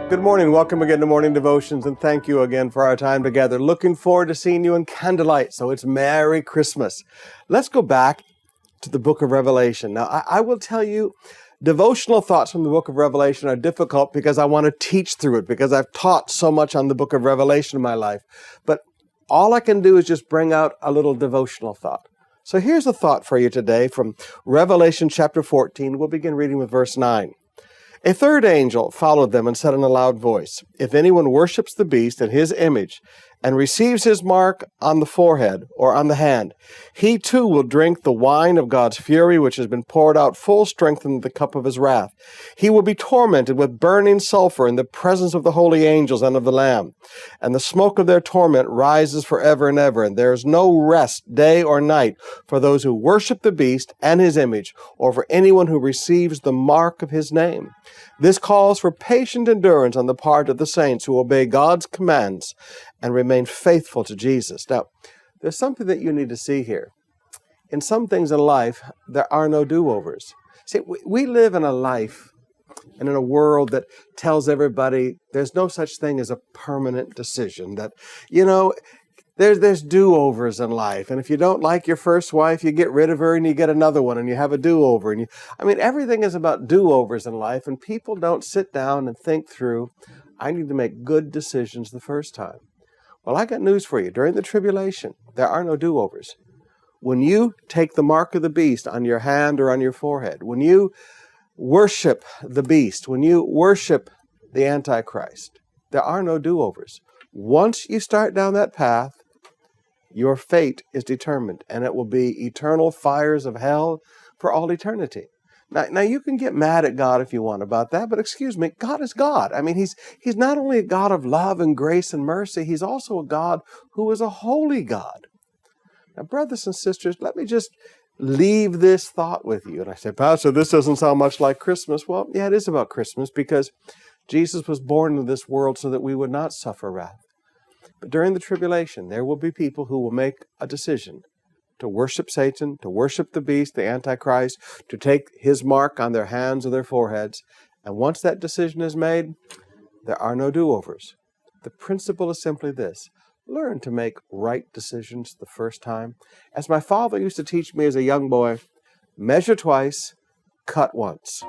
Good morning. Welcome again to Morning Devotions, and thank you again for our time together. Looking forward to seeing you in candlelight, so it's Merry Christmas. Let's go back to the book of Revelation. Now, I will tell you, devotional thoughts from the book of Revelation are difficult because I want to teach through it, because I've taught so much on the book of Revelation in my life. But all I can do is just bring out a little devotional thought. So here's a thought for you today from Revelation chapter 14. We'll begin reading with verse 9. A third angel followed them and said in a loud voice, "If anyone worships the beast and his image and receives his mark on the forehead or on the hand, he too will drink the wine of God's fury, which has been poured out full strength in the cup of his wrath. He will be tormented with burning sulfur in the presence of the holy angels and of the Lamb. And the smoke of their torment rises forever and ever, and there is no rest day or night for those who worship the beast and his image, or for anyone who receives the mark of his name." This calls for patient endurance on the part of the saints who obey God's commands and remain faithful to Jesus. Now, there's something that you need to see here. In some things in life, there are no do-overs. See, we live in a life and in a world that tells everybody there's no such thing as a permanent decision, that, there's do-overs in life. And if you don't like your first wife, you get rid of her and you get another one and you have a do-over. Everything is about do-overs in life, and people don't sit down and think through, I need to make good decisions the first time. Well, I got news for you. During the tribulation, there are no do-overs. When you take the mark of the beast on your hand or on your forehead, when you worship the beast, when you worship the Antichrist, there are no do-overs. Once you start down that path, your fate is determined, and it will be eternal fires of hell for all eternity. Now you can get mad at God if you want about that, but excuse me, God is God. He's not only a God of love and grace and mercy, He's also a God who is a holy God. Now, brothers and sisters, let me just leave this thought with you. And I say, Pastor, this doesn't sound much like Christmas. Well, yeah, it is about Christmas, because Jesus was born into this world so that we would not suffer wrath. But during the tribulation, there will be people who will make a decision to worship Satan, to worship the beast, the Antichrist, to take his mark on their hands or their foreheads. And once that decision is made, there are no do-overs. The principle is simply this: learn to make right decisions the first time. As my father used to teach me as a young boy, measure twice, cut once.